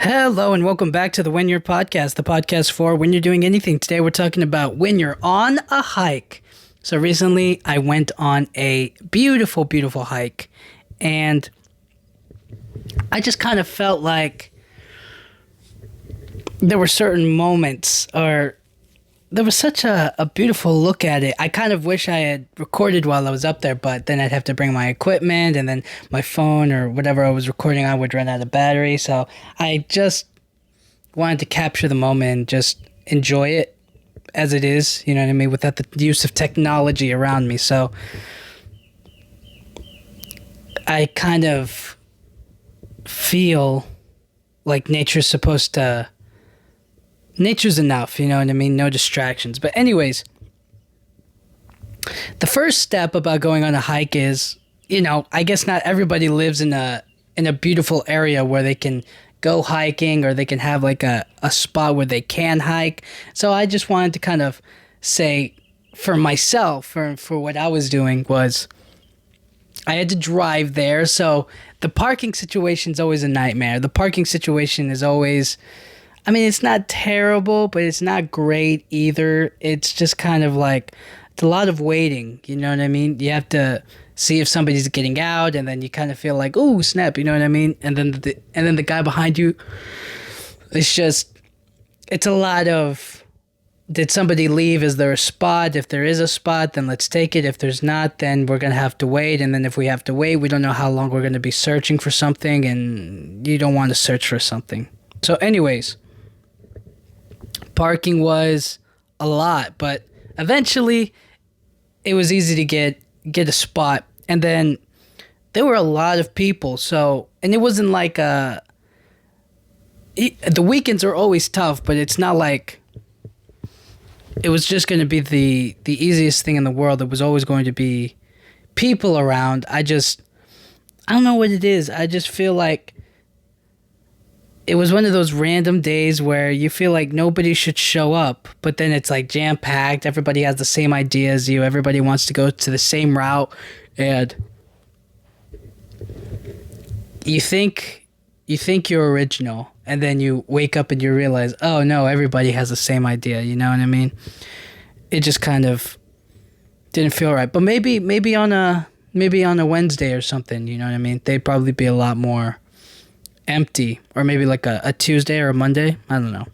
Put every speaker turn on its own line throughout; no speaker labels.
Hello and welcome back to the When You're podcast, the podcast for when you're doing anything. Today we're talking about when you're on a hike. So recently I went on a beautiful, beautiful hike, and I just kind of felt like there were certain moments, or there was such a beautiful look at it. I kind of wish I had recorded while I was up there, but then I'd have to bring my equipment, and then my phone or whatever I was recording on would run out of battery. So I just wanted to capture the moment and just enjoy it as it is, you know what I mean, without the use of technology around me. So I kind of feel like nature's enough, you know what I mean? No distractions. But anyways, the first step about going on a hike is, I guess not everybody lives in a beautiful area where they can go hiking, or they can have like a spot where they can hike. So I just wanted to kind of say for myself, for what I was doing, was I had to drive there. So the parking situation is always a nightmare. The parking situation is always, it's not terrible, but it's not great either. It's just kind of like, it's a lot of waiting, you know what I mean? You have to see if somebody's getting out, and then you kind of feel like, oh, snap, you know what I mean? And then the guy behind you, it's a lot of, did somebody leave? Is there a spot? If there is a spot, then let's take it. If there's not, then we're going to have to wait. And then if we have to wait, we don't know how long we're going to be searching for something, and you don't want to search for something. So anyways, parking was a lot, but eventually it was easy to get a spot. And then there were a lot of people. So, and it wasn't like the weekends are always tough, but it's not like it was just going to be the easiest thing in the world. It was always going to be people around. I don't know what it is. I just feel like it was one of those random days where you feel like nobody should show up, but then it's like jam-packed. Everybody has the same idea as you. Everybody wants to go to the same route, and you think you're original, and then you wake up and you realize, oh no, everybody has the same idea. You know what I mean? It just kind of didn't feel right. But maybe on a Wednesday or something, you know what I mean? They'd probably be a lot more empty, or maybe like a Tuesday or a Monday. I don't know.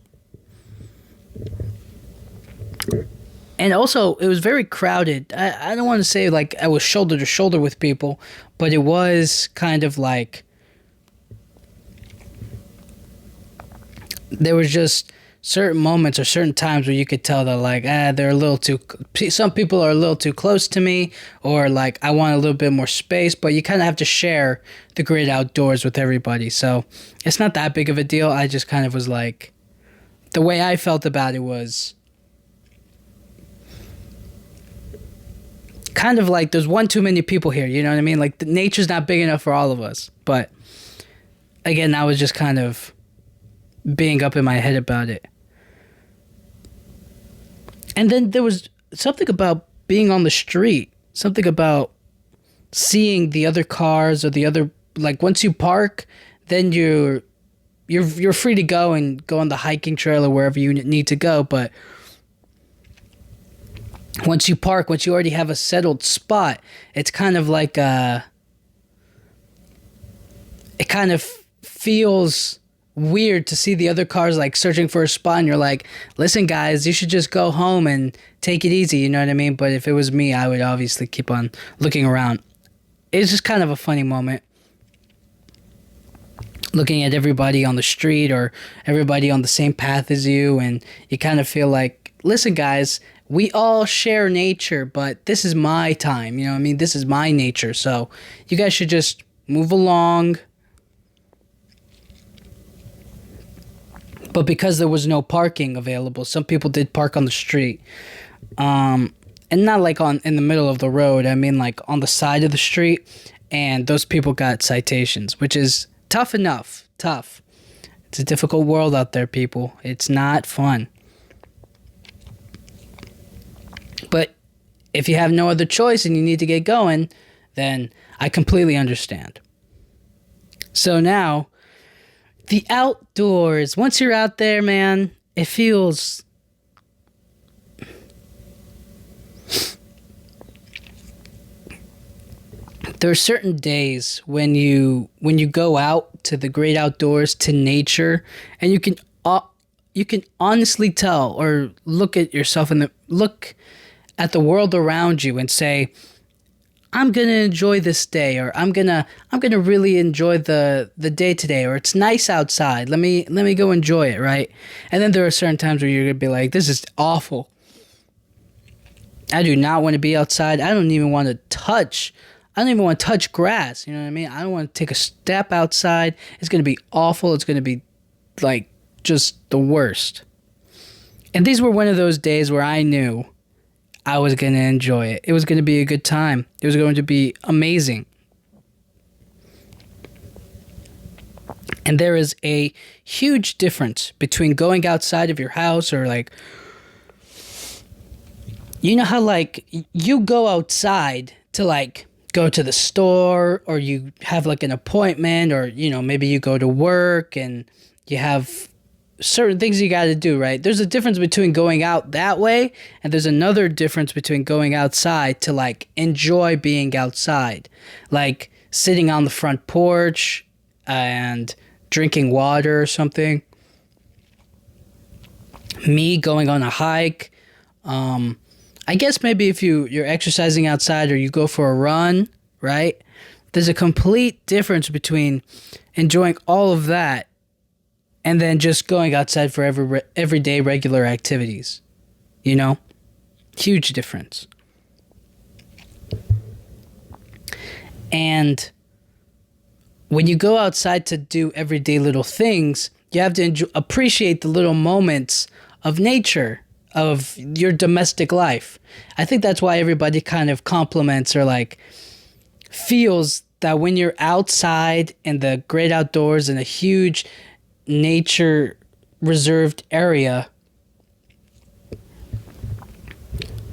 And also, it was very crowded. I don't want to say like I was shoulder to shoulder with people, but it was kind of like there was just certain moments or certain times where you could tell that like, they're a little too, some people are a little too close to me, or like I want a little bit more space, but you kind of have to share the great outdoors with everybody. So it's not that big of a deal. I just kind of was like, the way I felt about it was kind of like there's one too many people here, you know what I mean? Like nature's not big enough for all of us. But again, I was just kind of being up in my head about it. And then there was something about being on the street, something about seeing the other cars, or the other, like once you park, then you're free to go and go on the hiking trail or wherever you need to go. But once you park, once you already have a settled spot, it's kind of like it kind of feels weird to see the other cars like searching for a spot, and you're like, listen guys, you should just go home and take it easy, you know what I mean? But if it was me, I would obviously keep on looking around. It's just kind of a funny moment, looking at everybody on the street or everybody on the same path as you, and you kind of feel like, listen guys, we all share nature, but this is my time, you know what I mean? This is my nature, so you guys should just move along. But because there was no parking available, some people did park on the street. And not like in the middle of the road. I mean like on the side of the street. And those people got citations, which is tough enough. Tough. It's a difficult world out there, people. It's not fun. But if you have no other choice and you need to get going, then I completely understand. So now The outdoors. Once you're out there, man, it feels there are certain days when you go out to the great outdoors to nature and you can honestly tell or look at yourself and look at the world around you and say, I'm gonna enjoy this day, or I'm gonna really enjoy the day today, or it's nice outside. Let me go enjoy it, right? And then there are certain times where you're gonna be like, this is awful. I do not want to be outside. I don't even want to touch. I don't even want to touch grass. You know what I mean? I don't want to take a step outside. It's gonna be awful. It's gonna be like just the worst. And these were one of those days where I knew I was going to enjoy it. It was going to be a good time. It was going to be amazing. And there is a huge difference between going outside of your house or like, you know how like you go outside to like go to the store, or you have like an appointment, or, you know, maybe you go to work and you have certain things you got to do, right? There's a difference between going out that way, and there's another difference between going outside to like enjoy being outside, like sitting on the front porch and drinking water or something. Me going on a hike. I guess maybe if you're exercising outside or you go for a run, right? There's a complete difference between enjoying all of that and then just going outside for everyday regular activities. You know? Huge difference. And when you go outside to do everyday little things, you have to appreciate the little moments of nature, of your domestic life. I think that's why everybody kind of compliments or like feels that when you're outside in the great outdoors in a huge nature reserved area,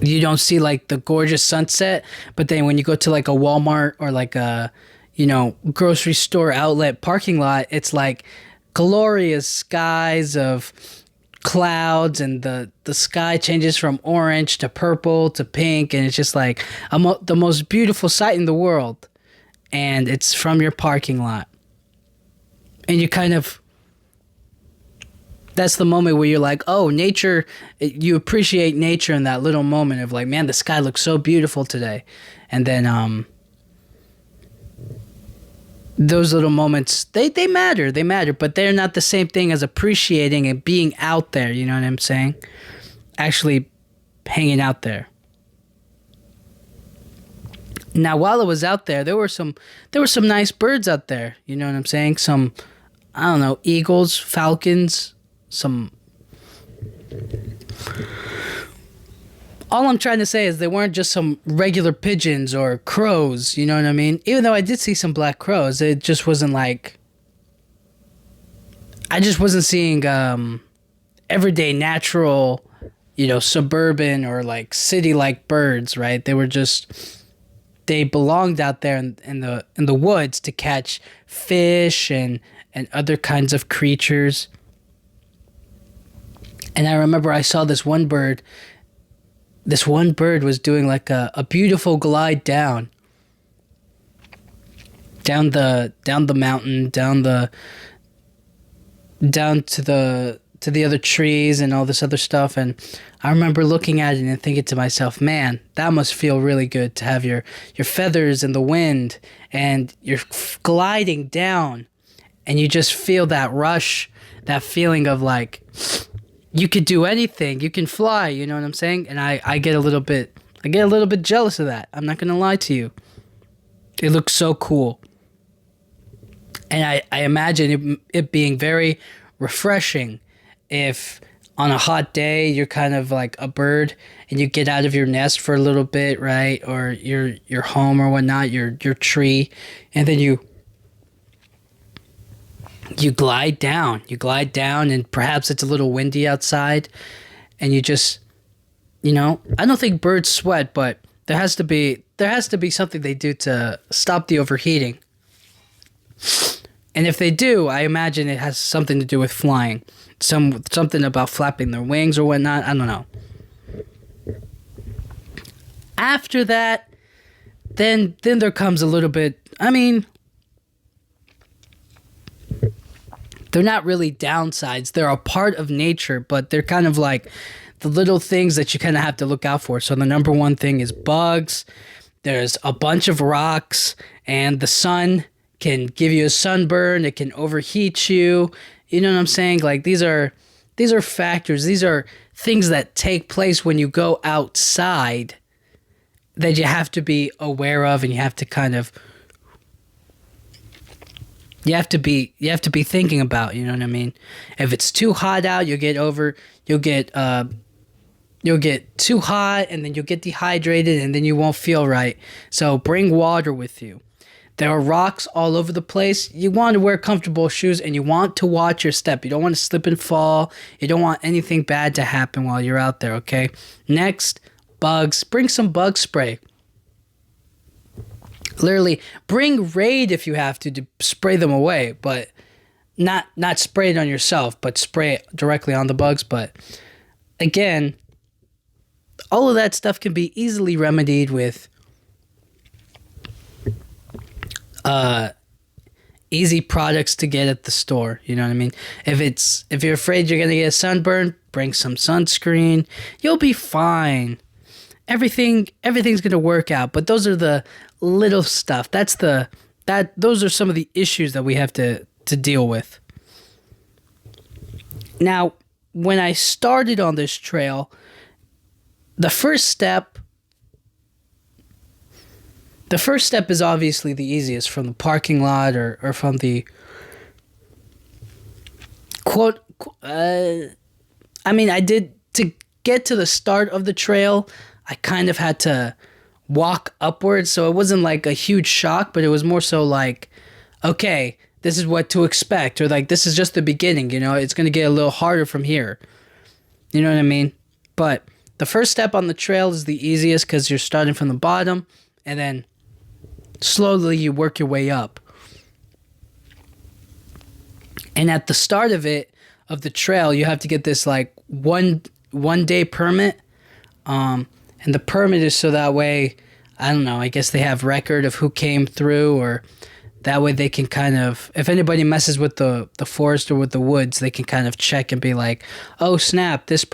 you don't see like the gorgeous sunset, but then when you go to like a Walmart or like a, you know, grocery store outlet parking lot, it's like glorious skies of clouds, and the sky changes from orange to purple to pink, and it's just like the most beautiful sight in the world, and it's from your parking lot. And you kind of, that's the moment where you're like, oh, nature, you appreciate nature in that little moment of like, man, the sky looks so beautiful today. And then those little moments, they matter, but they're not the same thing as appreciating and being out there, you know what I'm saying? Actually hanging out there. Now, while I was out there, there were some nice birds out there, you know what I'm saying? Some, I don't know, eagles, falcons, some. All I'm trying to say is they weren't just some regular pigeons or crows, you know what I mean? Even though I did see some black crows, it just wasn't like, I just wasn't seeing everyday natural, you know, suburban or like city-like birds, right? They were just, they belonged out there in the woods to catch fish and other kinds of creatures. And I remember I saw this one bird. This one bird was doing like a beautiful glide down the mountain, down to the other trees and all this other stuff. And I remember looking at it and thinking to myself, man, that must feel really good to have your feathers in the wind and you're gliding down, and you just feel that rush, that feeling of like, you could do anything. You can fly, you know what I'm saying? And I get a little bit jealous of that. I'm not going to lie to you. It looks so cool. And I imagine it being very refreshing if on a hot day you're kind of like a bird and you get out of your nest for a little bit, right? Or your home or whatnot, your tree, and then you glide down, and perhaps it's a little windy outside, and you just, you know, I don't think birds sweat, but there has to be something they do to stop the overheating. And if they do, I imagine it has something to do with flying. Something about flapping their wings or whatnot. I don't know. After that, then there comes a little bit. I mean, they're not really downsides. They're a part of nature, but they're kind of like the little things that you kind of have to look out for. So the number one thing is bugs. There's a bunch of rocks, and the sun can give you a sunburn. It can overheat you. You know what I'm saying? Like these are factors. These are things that take place when you go outside that you have to be aware of, and you have to kind of you have to be thinking about. You know what I mean? If it's too hot out, you'll get too hot, and then you'll get dehydrated, and then you won't feel right. So bring water with you. There are rocks all over the place. You want to wear comfortable shoes, and you want to watch your step. You don't want to slip and fall. You don't want anything bad to happen while you're out there, okay? Next, bugs. Bring some bug spray. Literally, bring Raid if you have to spray them away, but not spray it on yourself, but spray it directly on the bugs. But again, all of that stuff can be easily remedied with easy products to get at the store. You know what I mean? If you're afraid you're gonna get a sunburn, bring some sunscreen. You'll be fine. Everything's gonna work out. But those are the little stuff. Those are some of the issues that we have to deal with. Now, when I started on this trail, the first step is obviously the easiest, from the parking lot or from the quote. I did, to get to the start of the trail, I kind of had to walk upwards, so it wasn't like a huge shock, but it was more so like, okay, this is what to expect, or like this is just the beginning. You know, it's gonna get a little harder from here. You know what I mean? But the first step on the trail is the easiest because you're starting from the bottom, and then slowly you work your way up. And at the start of the trail, you have to get this like one day permit. And the permit is so that way, I don't know, I guess they have record of who came through, or that way they can kind of, if anybody messes with the forest or with the woods, they can kind of check and be like, oh snap, these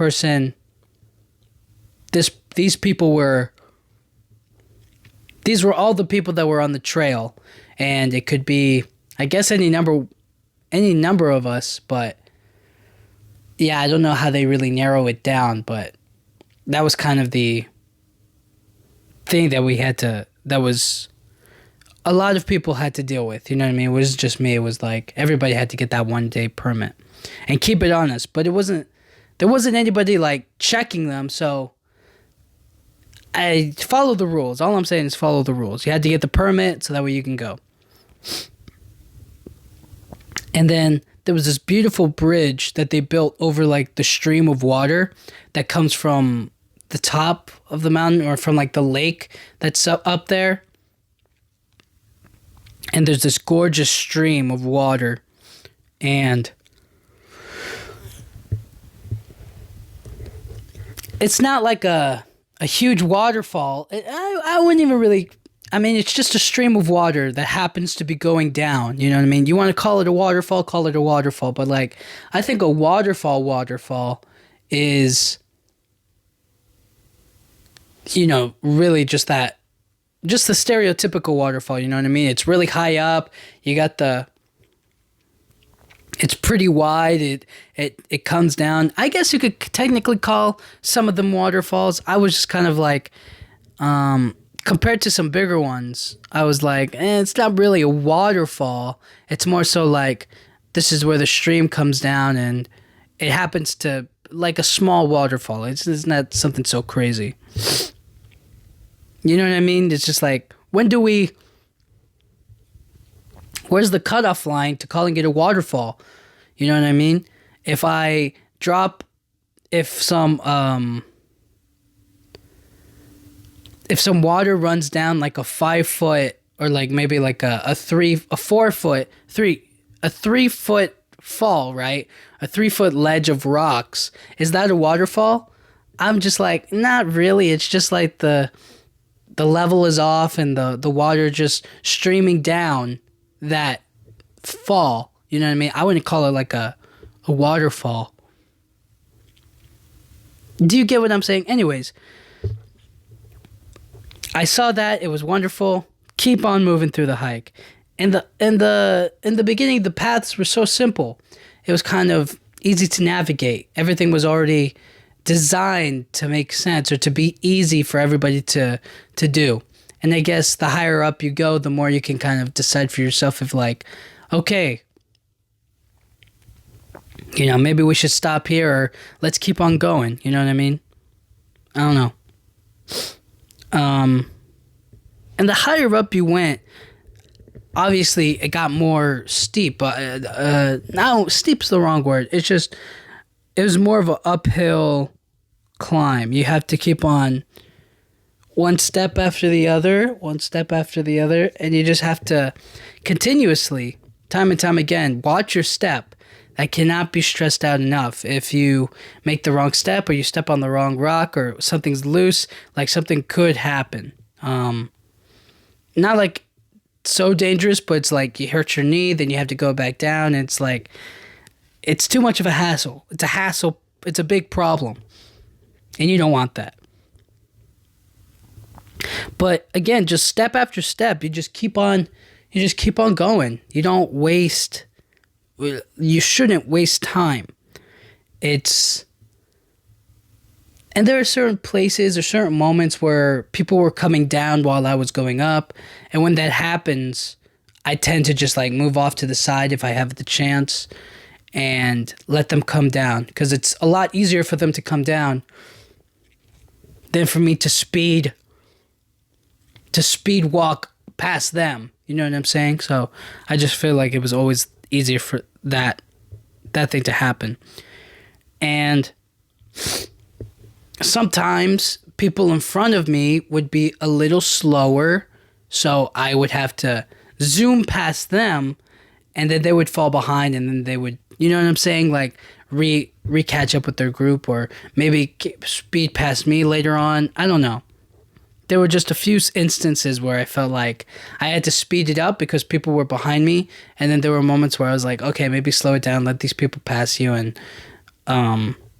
were all the people that were on the trail. And it could be, I guess, any number of us, but yeah, I don't know how they really narrow it down, but that was kind of the thing that was a lot of people had to deal with. You know what I mean? It was just me. It was like everybody had to get that 1 day permit and keep it honest, but there wasn't anybody like checking them. So I follow the rules. All I'm saying is follow the rules. You had to get the permit so that way you can go. And then there was this beautiful bridge that they built over like the stream of water that comes from the top of the mountain, or from like the lake that's up there. And there's this gorgeous stream of water, and it's not like a huge waterfall. I wouldn't even really, it's just a stream of water that happens to be going down. You know what I mean? You want to call it a waterfall, call it a waterfall. But like, I think a waterfall is, you know, really just the stereotypical waterfall. You know what I mean? It's really high up. You got it's pretty wide. It comes down. I guess you could technically call some of them waterfalls. I was just kind of like, compared to some bigger ones, I was like, it's not really a waterfall. It's more so like, this is where the stream comes down, and it happens to like a small waterfall. It's not something so crazy. You know what I mean? It's just like, where's the cutoff line to calling it a waterfall? You know what I mean? If some water runs down like a 5 foot, or like maybe like a 4 foot, a 3 foot fall, right? A 3 foot ledge of rocks. Is that a waterfall? I'm just like, not really. It's just like the level is off and the water just streaming down that fall. You know what I mean? I wouldn't call it like a waterfall. Do you get what I'm saying? Anyways, I saw that. It was wonderful. Keep on moving through the hike. In the beginning, the paths were so simple. It was kind of easy to navigate. Everything was already designed to make sense or to be easy for everybody to do. And I guess the higher up you go, the more you can kind of decide for yourself if like, okay, maybe we should stop here or let's keep on going. You know what I mean? I don't know. And the higher up you went, obviously it got more steep. But now steep's the wrong word. It was more of an uphill climb. You have to keep on one step after the other, and you just have to continuously, time and time again, watch your step. That cannot be stressed out enough. If you make the wrong step or you step on the wrong rock or something's loose, like something could happen. Not like so dangerous, but it's like you hurt your knee, then you have to go back down. And it's like, it's too much of a hassle. It's a hassle. It's a big problem. And you don't want that. But again, just step after step, you just keep on going. You don't waste, you shouldn't waste time. And there are certain places or certain moments where people were coming down while I was going up. And when that happens, I tend to just like move off to the side if I have the chance and let them come down. Because it's a lot easier for them to come down than for me to speed walk past them. You know what I'm saying? So I just feel like it was always easier for that thing to happen. And sometimes people in front of me would be a little slower, so I would have to zoom past them, and then they would fall behind, and then they would, you know what I'm saying, like catch up with their group, or maybe speed past me later on. I don't know. There were just a few instances where I felt like I had to speed it up because people were behind me, and then there were moments where I was like, okay, maybe slow it down, let these people pass you, and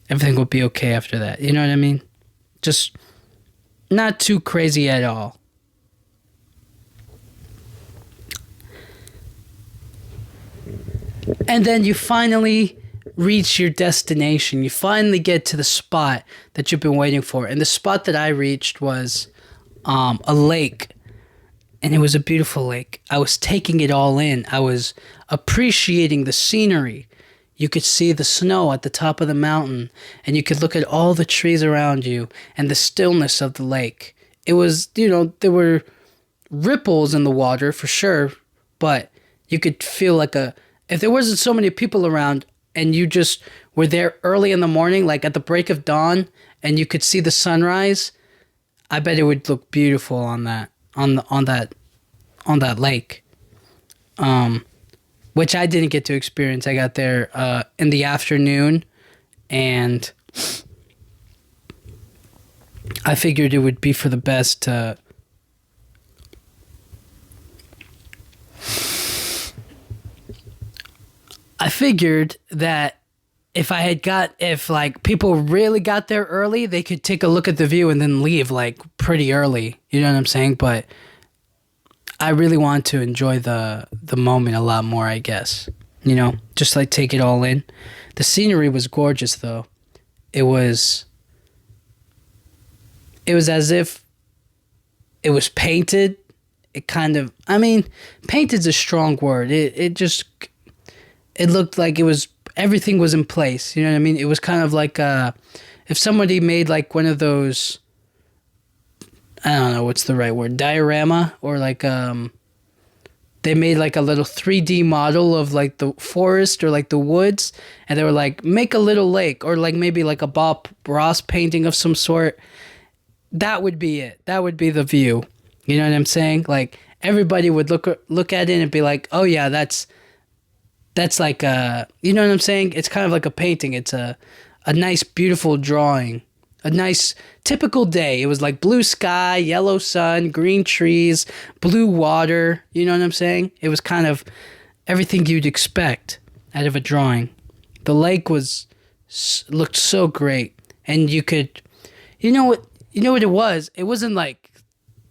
everything will be okay after that. You know what I mean? Just not too crazy at all. And then you finally reach your destination. You finally get to the spot that you've been waiting for. And the spot that I reached was a lake. And it was a beautiful lake. I was taking it all in. I was appreciating the scenery. You could see the snow at the top of the mountain, and you could look at all the trees around you and the stillness of the lake. It was, there were ripples in the water for sure, but you could feel like if there wasn't so many people around and you just were there early in the morning, like at the break of dawn, and you could see the sunrise, I bet it would look beautiful on that lake. Which I didn't get to experience. I got there in the afternoon, and I figured it would be for the best to I figured that if like people really got there early, they could take a look at the view and then leave like pretty early. You know what I'm saying? But I really want to enjoy the moment a lot more, I guess. Just like take it all in. The scenery was gorgeous, though. It was as if it was painted. It kind of, painted's a strong word. It looked like everything was in place. You know what I mean? It was kind of like if somebody made like one of those, I don't know what's the right word, diorama, or like they made like a little 3D model of like the forest or like the woods, and they were like, make a little lake, or like maybe like a Bob Ross painting of some sort. That would be it. That would be the view. You know what I'm saying? Like everybody would look at it and be like, oh yeah, that's that's like you know what I'm saying? It's kind of like a painting. It's a nice, beautiful drawing. A nice, typical day. It was like blue sky, yellow sun, green trees, blue water. You know what I'm saying? It was kind of everything you'd expect out of a drawing. The lake looked so great, and you could, you know what it was. It wasn't like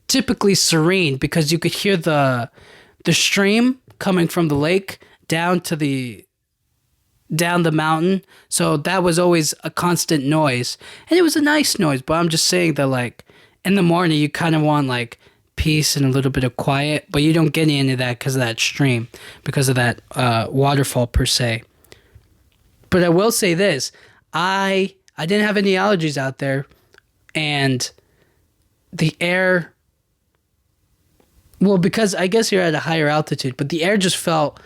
typically serene because you could hear the stream coming from the lake down the mountain. So that was always a constant noise. And it was a nice noise, but I'm just saying that like in the morning you kind of want like peace and a little bit of quiet, but you don't get any of that because of that stream, because of that waterfall per se. But I will say this, I didn't have any allergies out there, and the air, well, because I guess you're at a higher altitude, but the air just felt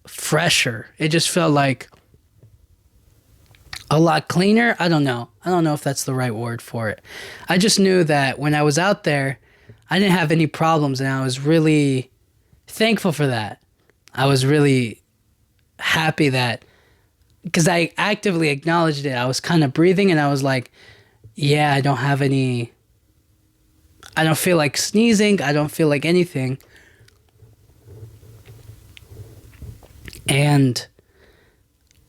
fresher. It just felt like a lot cleaner. I don't know. I don't know if that's the right word for it. I just knew that when I was out there, I didn't have any problems, and I was really thankful for that. I was really happy that, because I actively acknowledged it. I was kind of breathing, and I was like, yeah, I don't feel like sneezing. I don't feel like anything. And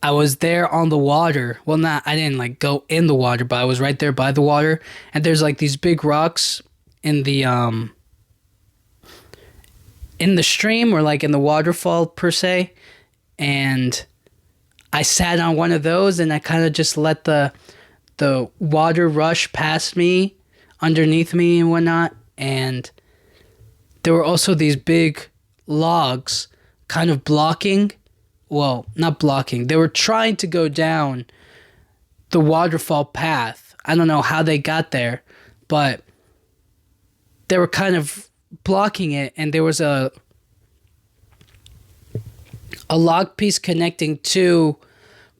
I was there on the water. Well, I didn't like go in the water, but I was right there by the water. And there's like these big rocks in the stream, or like in the waterfall per se. And I sat on one of those, and I kind of just let the water rush past me, underneath me and whatnot. And there were also these big logs kind of blocking. Well, not blocking. They were trying to go down the waterfall path. I don't know how they got there, but they were kind of blocking it, and there was a log piece connecting two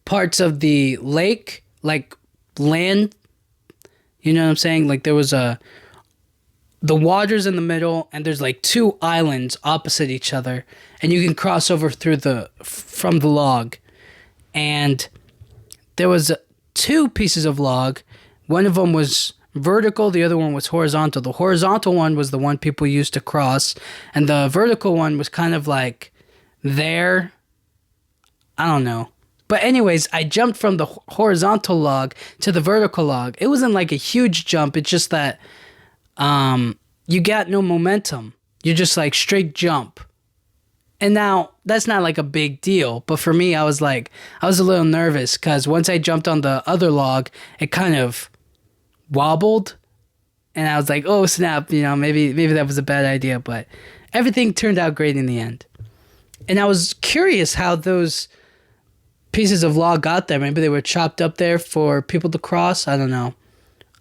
parts of the lake, like land. You know what I'm saying? Like there was the water's in the middle, and there's like two islands opposite each other, and you can cross over from the log. And there was two pieces of log. One of them was vertical, the other one was horizontal. The horizontal one was the one people used to cross, and the vertical one was kind of like there. I don't know. But anyways, I jumped from the horizontal log to the vertical log. It wasn't like a huge jump. It's just that you got no momentum. You just like straight jump. And now that's not like a big deal. But for me, I was a little nervous because once I jumped on the other log, it kind of wobbled. And I was like, oh snap, maybe that was a bad idea. But everything turned out great in the end. And I was curious how those pieces of log got there. Maybe they were chopped up there for people to cross. I don't know.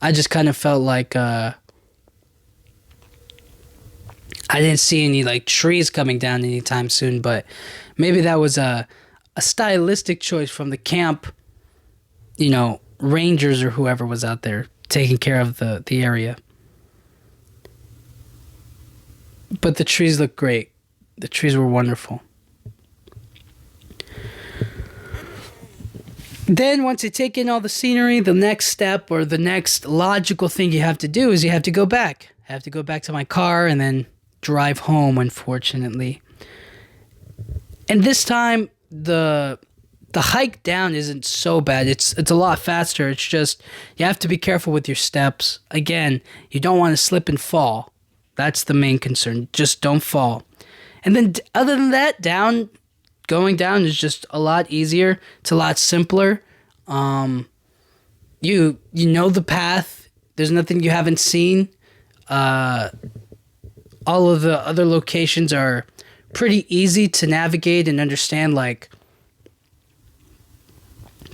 I just kind of felt like I didn't see any like trees coming down anytime soon, but maybe that was a stylistic choice from the camp, rangers or whoever was out there taking care of the area. But the trees look great. The trees were wonderful. Then once you take in all the scenery, the next step or the next logical thing you have to do is you have to go back. I have to go back to my car and then drive home, unfortunately. And this time the hike down isn't so bad. It's a lot faster. It's just you have to be careful with your steps. Again, you don't want to slip and fall. That's the main concern. Just don't fall. And then other than that, going down is just a lot easier. It's a lot simpler. You know the path. There's nothing you haven't seen. All of the other locations are pretty easy to navigate and understand, like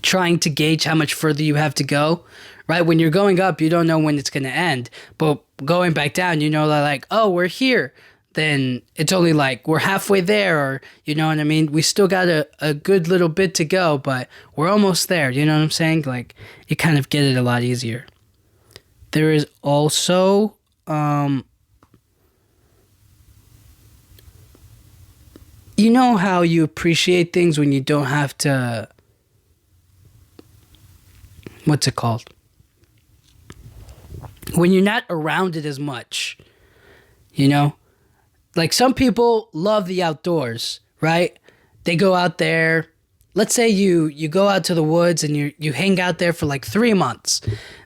trying to gauge how much further you have to go, right? When you're going up, you don't know when it's going to end, but going back down, that like, oh, we're here. Then it's only like we're halfway there, or you know what I mean? We still got a good little bit to go, but we're almost there. You know what I'm saying? Like you kind of get it a lot easier. There is You know how you appreciate things when you don't have to, what's it called? When you're not around it as much, you know? Like some people love the outdoors, right? They go out there. Let's say you go out to the woods and you hang out there for like 3 months.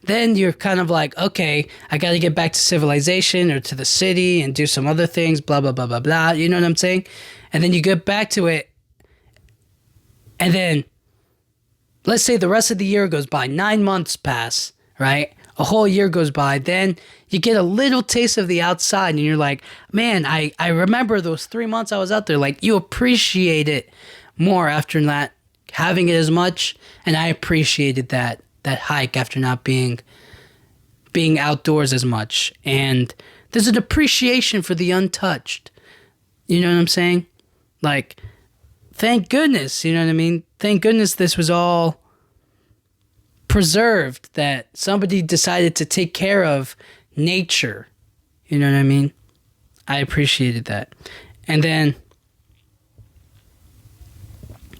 Then you're kind of like, okay, I got to get back to civilization or to the city and do some other things, blah, blah, blah, blah, blah. You know what I'm saying? And then you get back to it. And then let's say the rest of the year goes by. 9 months pass, right? A whole year goes by. Then you get a little taste of the outside and you're like, man, I remember those 3 months I was out there. Like you appreciate it more after not having it as much. And I appreciated that hike after not being outdoors as much. And there's an appreciation for the untouched. You know what I'm saying? Like, thank goodness, you know what I mean? Thank goodness this was all preserved, that somebody decided to take care of nature. You know what I mean? I appreciated that. And then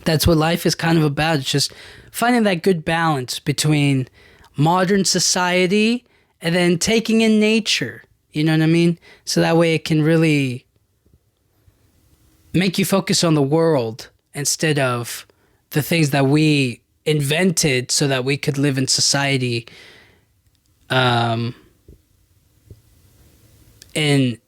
that's what life is kind of about. It's just finding that good balance between modern society and then taking in nature. You know what I mean? So that way it can really make you focus on the world instead of the things that we invented so that we could live in society in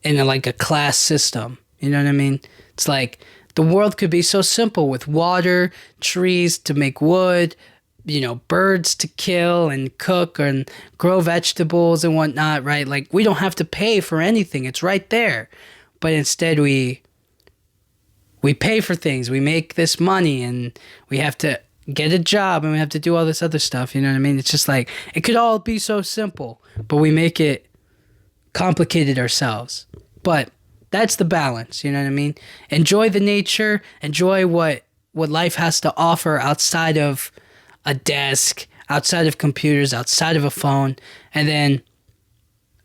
like a class system. You know what I mean? It's like the world could be so simple with water, trees to make wood, you know, birds to kill and cook and grow vegetables and whatnot, right? Like we don't have to pay for anything. It's right there. But instead we pay for things. We make this money and we have to get a job and we have to do all this other stuff. You know what I mean? It's just like, it could all be so simple, but we make it complicated ourselves. But that's the balance. You know what I mean? Enjoy the nature, enjoy what life has to offer outside of a desk, outside of computers, outside of a phone, and then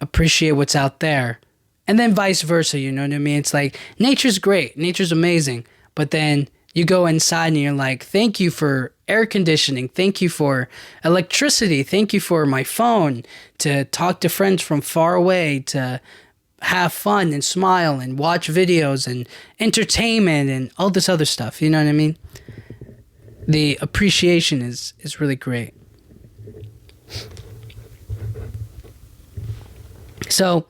appreciate what's out there. And then vice versa, you know what I mean? It's like, nature's great, nature's amazing, but then you go inside and you're like, thank you for air conditioning, thank you for electricity, thank you for my phone, to talk to friends from far away, to have fun and smile and watch videos and entertainment and all this other stuff, you know what I mean? The appreciation is really great. So,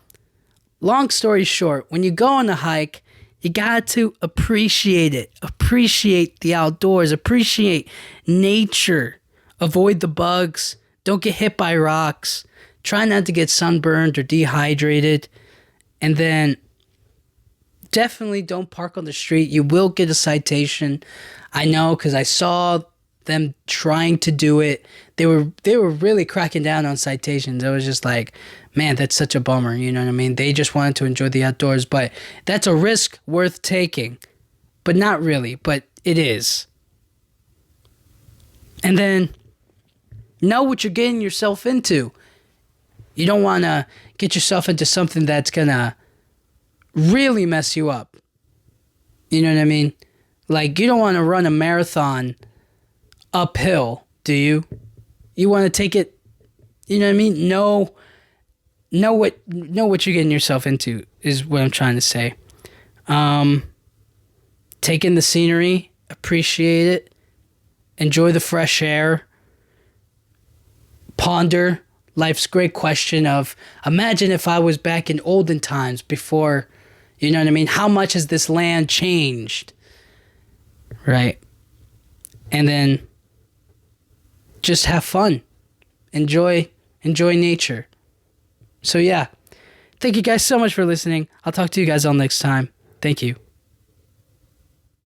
long story short, when you go on a hike, you got to appreciate it. Appreciate the outdoors. Appreciate nature. Avoid the bugs. Don't get hit by rocks. Try not to get sunburned or dehydrated. And then definitely don't park on the street. You will get a citation. I know, because I saw them trying to do it. They were really cracking down on citations. I was just like, man, that's such a bummer. You know what I mean? They just wanted to enjoy the outdoors, but that's a risk worth taking. But not really, but it is. And then know what you're getting yourself into. You don't want to get yourself into something that's going to really mess you up. You know what I mean? Like, you don't want to run a marathon uphill, do you? You want to take it, you know what I mean? Know what you're getting yourself into is what I'm trying to say. Take in the scenery, appreciate it, enjoy the fresh air, ponder life's great question of, imagine if I was back in olden times before, you know what I mean? How much has this land changed? Right? And then just have fun. Enjoy nature. So yeah. Thank you guys so much for listening. I'll talk to you guys all next time. Thank you.